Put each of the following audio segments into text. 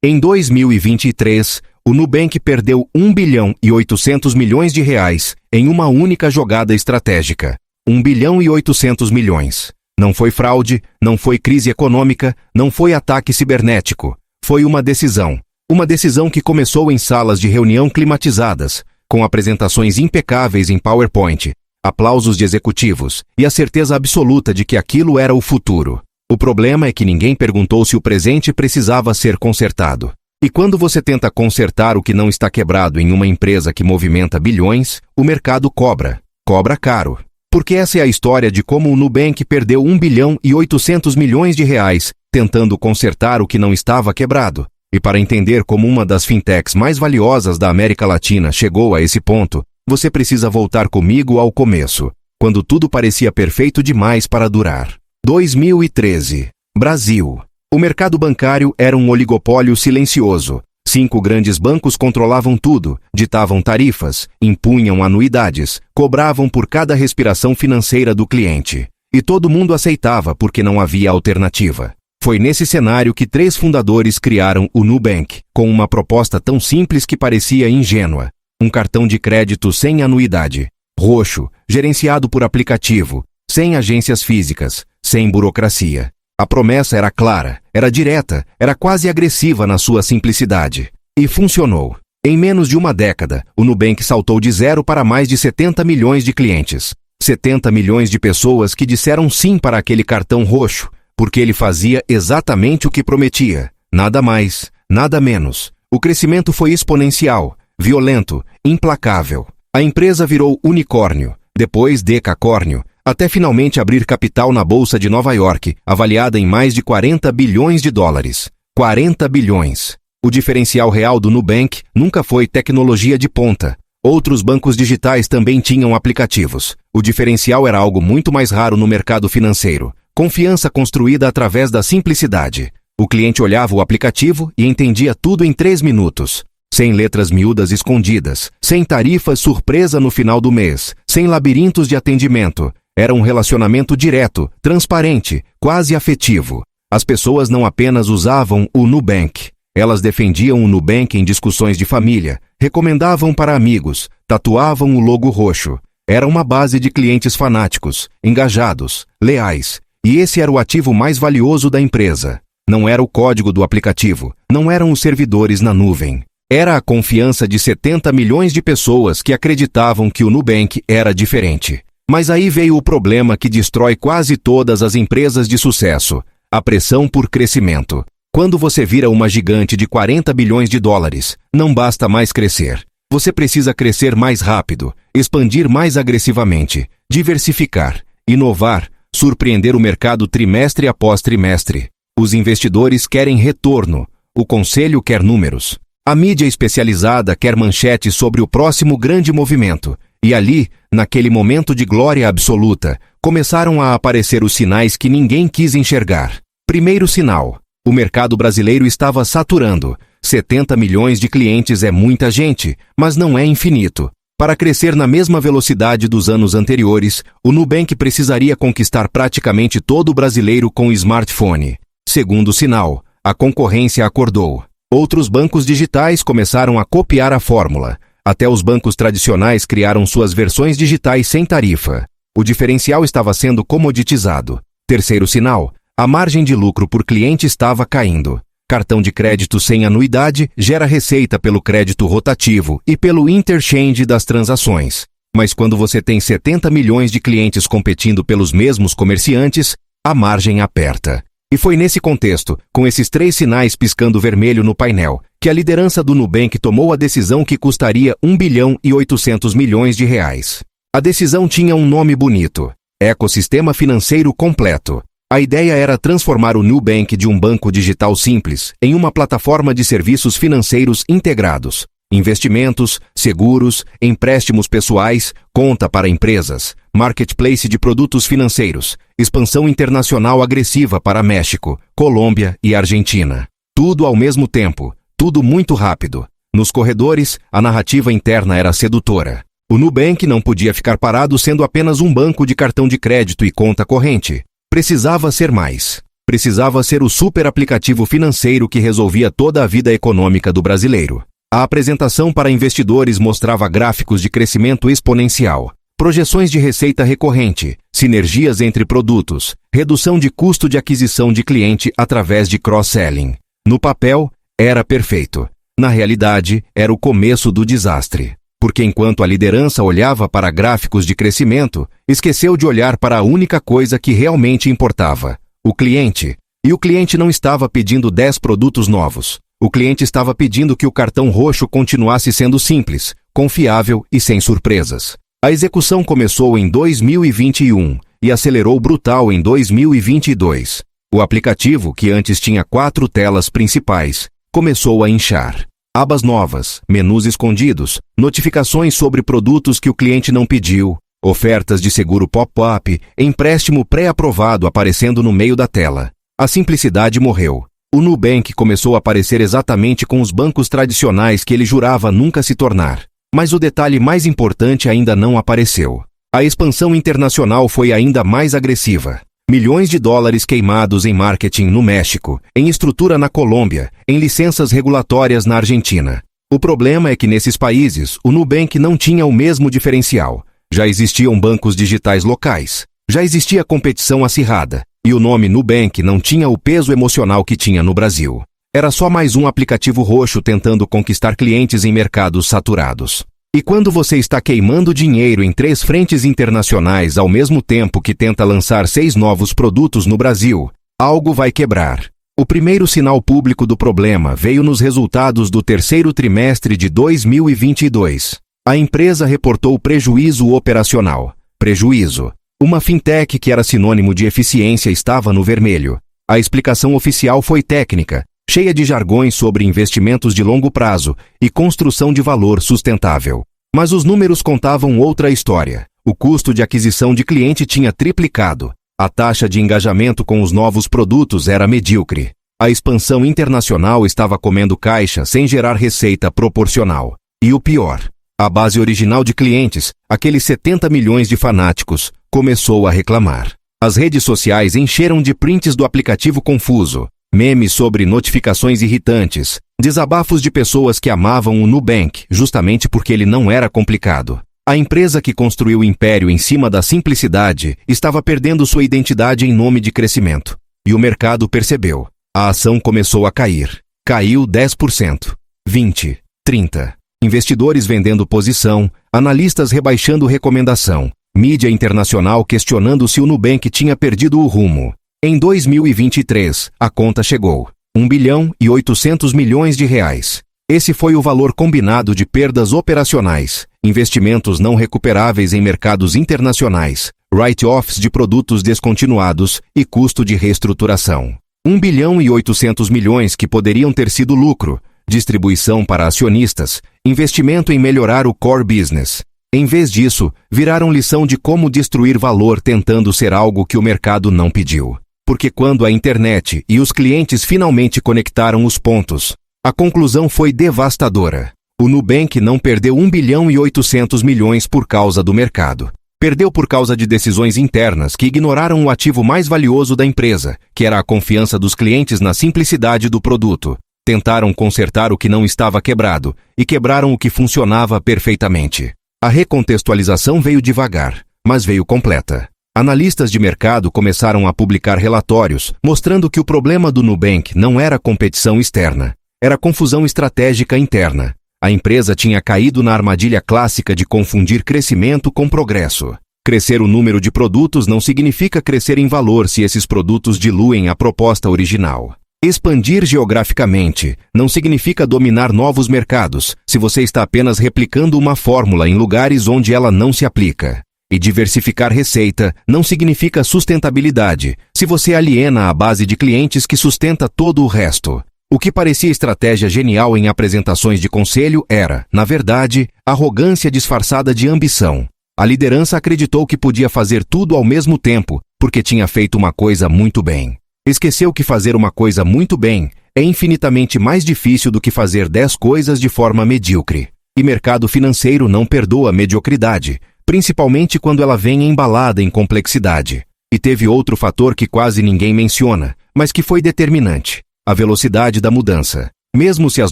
Em 2023, o Nubank perdeu 1 bilhão e 800 milhões de reais em uma única jogada estratégica. 1 bilhão e 800 milhões. Não foi fraude, não foi crise econômica, não foi ataque cibernético. Foi uma decisão. Uma decisão que começou em salas de reunião climatizadas, com apresentações impecáveis em PowerPoint, aplausos de executivos e a certeza absoluta de que aquilo era o futuro. O problema é que ninguém perguntou se o presente precisava ser consertado. E quando você tenta consertar o que não está quebrado em uma empresa que movimenta bilhões, o mercado cobra. Cobra caro. Porque essa é a história de como o Nubank perdeu 1 bilhão e 800 milhões de reais tentando consertar o que não estava quebrado. E para entender como uma das fintechs mais valiosas da América Latina chegou a esse ponto, você precisa voltar comigo ao começo, quando tudo parecia perfeito demais para durar. 2013. Brasil. O mercado bancário era um oligopólio silencioso. 5 grandes bancos controlavam tudo, ditavam tarifas, impunham anuidades, cobravam por cada respiração financeira do cliente. E todo mundo aceitava porque não havia alternativa. Foi nesse cenário que 3 fundadores criaram o Nubank, com uma proposta tão simples que parecia ingênua. Um cartão de crédito sem anuidade, roxo, gerenciado por aplicativo, sem agências físicas, sem burocracia. A promessa era clara, era direta, era quase agressiva na sua simplicidade. E funcionou. Em menos de uma década, o Nubank saltou de 0 para mais de 70 milhões de clientes. 70 milhões de pessoas que disseram sim para aquele cartão roxo, porque ele fazia exatamente o que prometia. Nada mais, nada menos. O crescimento foi exponencial, violento, implacável. A empresa virou unicórnio, depois decacórnio, até finalmente abrir capital na Bolsa de Nova York, avaliada em mais de 40 bilhões de dólares. 40 bilhões. O diferencial real do Nubank nunca foi tecnologia de ponta. Outros bancos digitais também tinham aplicativos. O diferencial era algo muito mais raro no mercado financeiro. Confiança construída através da simplicidade. O cliente olhava o aplicativo e entendia tudo em 3 minutos. Sem letras miúdas escondidas, sem tarifas surpresa no final do mês, sem labirintos de atendimento. Era um relacionamento direto, transparente, quase afetivo. As pessoas não apenas usavam o Nubank. Elas defendiam o Nubank em discussões de família, recomendavam para amigos, tatuavam o logo roxo. Era uma base de clientes fanáticos, engajados, leais. E esse era o ativo mais valioso da empresa. Não era o código do aplicativo, não eram os servidores na nuvem. Era a confiança de 70 milhões de pessoas que acreditavam que o Nubank era diferente. Mas aí veio o problema que destrói quase todas as empresas de sucesso: a pressão por crescimento. Quando você vira uma gigante de 40 bilhões de dólares, não basta mais crescer. Você precisa crescer mais rápido, expandir mais agressivamente, diversificar, inovar, surpreender o mercado trimestre após trimestre. Os investidores querem retorno, o conselho quer números. A mídia especializada quer manchetes sobre o próximo grande movimento. E ali, naquele momento de glória absoluta, começaram a aparecer os sinais que ninguém quis enxergar. Primeiro sinal: o mercado brasileiro estava saturando. 70 milhões de clientes é muita gente, mas não é infinito. Para crescer na mesma velocidade dos anos anteriores, o Nubank precisaria conquistar praticamente todo o brasileiro com o smartphone. Segundo sinal: a concorrência acordou. Outros bancos digitais começaram a copiar a fórmula. Até os bancos tradicionais criaram suas versões digitais sem tarifa. O diferencial estava sendo comoditizado. Terceiro sinal: a margem de lucro por cliente estava caindo. Cartão de crédito sem anuidade gera receita pelo crédito rotativo e pelo interchange das transações. Mas quando você tem 70 milhões de clientes competindo pelos mesmos comerciantes, a margem aperta. E foi nesse contexto, com esses 3 sinais piscando vermelho no painel, que a liderança do Nubank tomou a decisão que custaria 1 bilhão e 800 milhões de reais. A decisão tinha um nome bonito: ecossistema financeiro completo. A ideia era transformar o Nubank de um banco digital simples em uma plataforma de serviços financeiros integrados. Investimentos, seguros, empréstimos pessoais, conta para empresas, marketplace de produtos financeiros, expansão internacional agressiva para México, Colômbia e Argentina. Tudo ao mesmo tempo, tudo muito rápido. Nos corredores, a narrativa interna era sedutora. O Nubank não podia ficar parado sendo apenas um banco de cartão de crédito e conta corrente. Precisava ser mais. precisava ser o super aplicativo financeiro que resolvia toda a vida econômica do brasileiro. A apresentação para investidores mostrava gráficos de crescimento exponencial, projeções de receita recorrente, sinergias entre produtos, redução de custo de aquisição de cliente através de cross-selling. No papel, era perfeito. Na realidade, era o começo do desastre. Porque enquanto a liderança olhava para gráficos de crescimento, esqueceu de olhar para a única coisa que realmente importava: o cliente. E o cliente não estava pedindo 10 produtos novos. O cliente estava pedindo que o cartão roxo continuasse sendo simples, confiável e sem surpresas. A execução começou em 2021 e acelerou brutal em 2022. O aplicativo, que antes tinha 4 telas principais, começou a inchar. Abas novas, menus escondidos, notificações sobre produtos que o cliente não pediu, ofertas de seguro pop-up, empréstimo pré-aprovado aparecendo no meio da tela. A simplicidade morreu. O Nubank começou a aparecer exatamente com os bancos tradicionais que ele jurava nunca se tornar. Mas o detalhe mais importante ainda não apareceu. A expansão internacional foi ainda mais agressiva. Milhões de dólares queimados em marketing no México, em estrutura na Colômbia, em licenças regulatórias na Argentina. O problema é que nesses países, o Nubank não tinha o mesmo diferencial. Já existiam bancos digitais locais. Já existia competição acirrada. E o nome Nubank não tinha o peso emocional que tinha no Brasil. Era só mais um aplicativo roxo tentando conquistar clientes em mercados saturados. E quando você está queimando dinheiro em 3 frentes internacionais ao mesmo tempo que tenta lançar 6 novos produtos no Brasil, algo vai quebrar. O primeiro sinal público do problema veio nos resultados do terceiro trimestre de 2022. A empresa reportou prejuízo operacional. Prejuízo. Uma fintech que era sinônimo de eficiência estava no vermelho. A explicação oficial foi técnica, cheia de jargões sobre investimentos de longo prazo e construção de valor sustentável. Mas os números contavam outra história. O custo de aquisição de cliente tinha triplicado. A taxa de engajamento com os novos produtos era medíocre. A expansão internacional estava comendo caixa sem gerar receita proporcional. E o pior, a base original de clientes, aqueles 70 milhões de fanáticos, começou a reclamar. As redes sociais encheram de prints do aplicativo confuso, memes sobre notificações irritantes, desabafos de pessoas que amavam o Nubank justamente porque ele não era complicado. A empresa que construiu o império em cima da simplicidade estava perdendo sua identidade em nome de crescimento. E o mercado percebeu. A ação começou a cair. Caiu 10%, 20%, 30%. Investidores vendendo posição, analistas rebaixando recomendação, mídia internacional questionando se o Nubank tinha perdido o rumo. Em 2023, a conta chegou. 1 bilhão e 800 milhões de reais. Esse foi o valor combinado de perdas operacionais, investimentos não recuperáveis em mercados internacionais, write-offs de produtos descontinuados e custo de reestruturação. 1 bilhão e 800 milhões que poderiam ter sido lucro, distribuição para acionistas, investimento em melhorar o core business. Em vez disso, viraram lição de como destruir valor tentando ser algo que o mercado não pediu. Porque quando a internet e os clientes finalmente conectaram os pontos, a conclusão foi devastadora. O Nubank não perdeu 1 bilhão e 800 milhões por causa do mercado. Perdeu por causa de decisões internas que ignoraram o ativo mais valioso da empresa, que era a confiança dos clientes na simplicidade do produto. Tentaram consertar o que não estava quebrado e quebraram o que funcionava perfeitamente. A recontextualização veio devagar, mas veio completa. Analistas de mercado começaram a publicar relatórios mostrando que o problema do Nubank não era competição externa, era confusão estratégica interna. A empresa tinha caído na armadilha clássica de confundir crescimento com progresso. Crescer o número de produtos não significa crescer em valor se esses produtos diluem a proposta original. Expandir geograficamente não significa dominar novos mercados se você está apenas replicando uma fórmula em lugares onde ela não se aplica. E diversificar receita não significa sustentabilidade se você aliena a base de clientes que sustenta todo o resto. O que parecia estratégia genial em apresentações de conselho era, na verdade, arrogância disfarçada de ambição. A liderança acreditou que podia fazer tudo ao mesmo tempo porque tinha feito uma coisa muito bem. Esqueceu que fazer uma coisa muito bem é infinitamente mais difícil do que fazer 10 coisas de forma medíocre. E mercado financeiro não perdoa mediocridade, principalmente quando ela vem embalada em complexidade. E teve outro fator que quase ninguém menciona, mas que foi determinante: a velocidade da mudança. Mesmo se as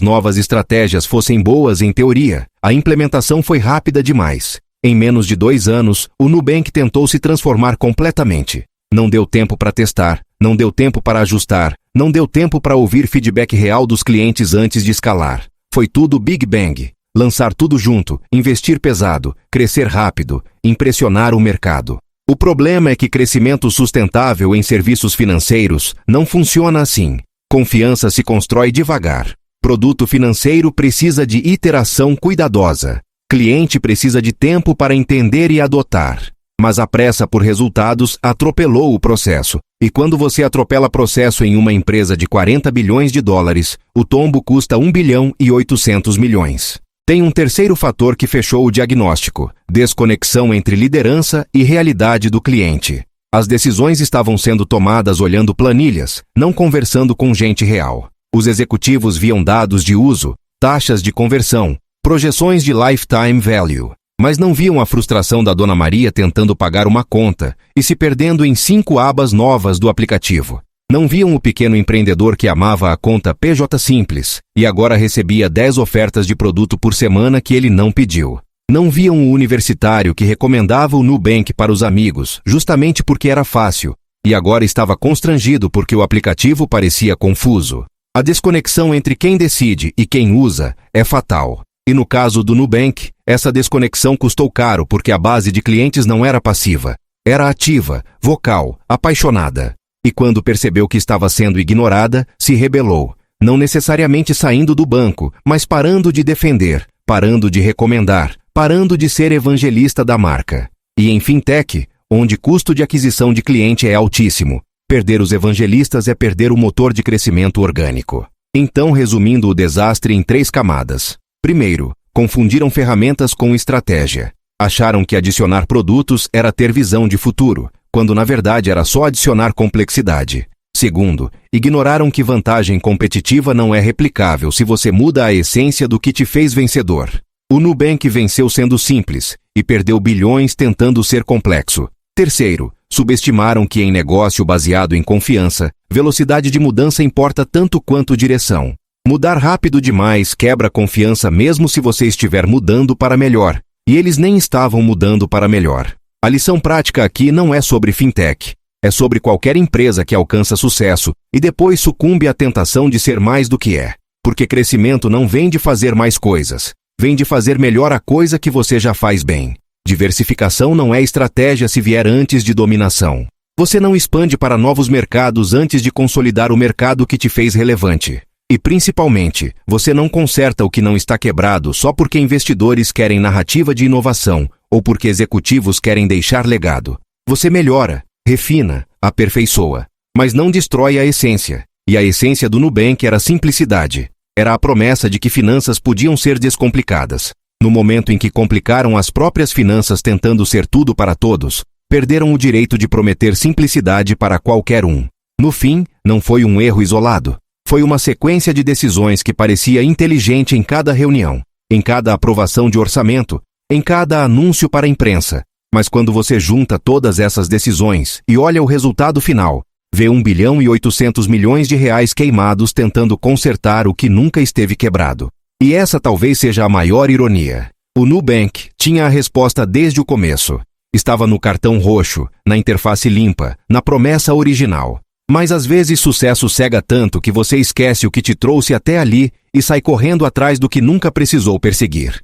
novas estratégias fossem boas em teoria, a implementação foi rápida demais. Em menos de 2 anos, o Nubank tentou se transformar completamente. Não deu tempo para testar, não deu tempo para ajustar, não deu tempo para ouvir feedback real dos clientes antes de escalar. Foi tudo Big Bang. Lançar tudo junto, investir pesado, crescer rápido, impressionar o mercado. O problema é que crescimento sustentável em serviços financeiros não funciona assim. Confiança se constrói devagar. Produto financeiro precisa de iteração cuidadosa. Cliente precisa de tempo para entender e adotar. Mas a pressa por resultados atropelou o processo. E quando você atropela processo em uma empresa de 40 bilhões de dólares, o tombo custa 1 bilhão e 800 milhões. Tem um terceiro fator que fechou o diagnóstico: desconexão entre liderança e realidade do cliente. As decisões estavam sendo tomadas olhando planilhas, não conversando com gente real. Os executivos viam dados de uso, taxas de conversão, projeções de lifetime value, mas não viam a frustração da Dona Maria tentando pagar uma conta e se perdendo em 5 abas novas do aplicativo. Não viam o pequeno empreendedor que amava a conta PJ Simples e agora recebia 10 ofertas de produto por semana que ele não pediu. Não viam o universitário que recomendava o Nubank para os amigos, justamente porque era fácil, e agora estava constrangido porque o aplicativo parecia confuso. A desconexão entre quem decide e quem usa é fatal. E no caso do Nubank, essa desconexão custou caro porque a base de clientes não era passiva. Era ativa, vocal, apaixonada. E quando percebeu que estava sendo ignorada, se rebelou. Não necessariamente saindo do banco, mas parando de defender, parando de recomendar, parando de ser evangelista da marca. E em fintech, onde custo de aquisição de cliente é altíssimo, perder os evangelistas é perder o motor de crescimento orgânico. Então, resumindo o desastre em 3 camadas. Primeiro, confundiram ferramentas com estratégia. Acharam que adicionar produtos era ter visão de futuro, quando na verdade era só adicionar complexidade. Segundo, ignoraram que vantagem competitiva não é replicável se você muda a essência do que te fez vencedor. O Nubank venceu sendo simples e perdeu bilhões tentando ser complexo. Terceiro, subestimaram que em negócio baseado em confiança, velocidade de mudança importa tanto quanto direção. Mudar rápido demais quebra a confiança mesmo se você estiver mudando para melhor. E eles nem estavam mudando para melhor. A lição prática aqui não é sobre fintech. É sobre qualquer empresa que alcança sucesso e depois sucumbe à tentação de ser mais do que é. Porque crescimento não vem de fazer mais coisas. Vem de fazer melhor a coisa que você já faz bem. Diversificação não é estratégia se vier antes de dominação. Você não expande para novos mercados antes de consolidar o mercado que te fez relevante. E principalmente, você não conserta o que não está quebrado só porque investidores querem narrativa de inovação ou porque executivos querem deixar legado. Você melhora, refina, aperfeiçoa, mas não destrói a essência. E a essência do Nubank era simplicidade. Era a promessa de que finanças podiam ser descomplicadas. No momento em que complicaram as próprias finanças tentando ser tudo para todos, perderam o direito de prometer simplicidade para qualquer um. No fim, não foi um erro isolado. Foi uma sequência de decisões que parecia inteligente em cada reunião, em cada aprovação de orçamento, em cada anúncio para a imprensa. Mas quando você junta todas essas decisões e olha o resultado final, vê 1 bilhão e 800 milhões de reais queimados tentando consertar o que nunca esteve quebrado. E essa talvez seja a maior ironia. O Nubank tinha a resposta desde o começo. Estava no cartão roxo, na interface limpa, na promessa original. Mas às vezes sucesso cega tanto que você esquece o que te trouxe até ali e sai correndo atrás do que nunca precisou perseguir.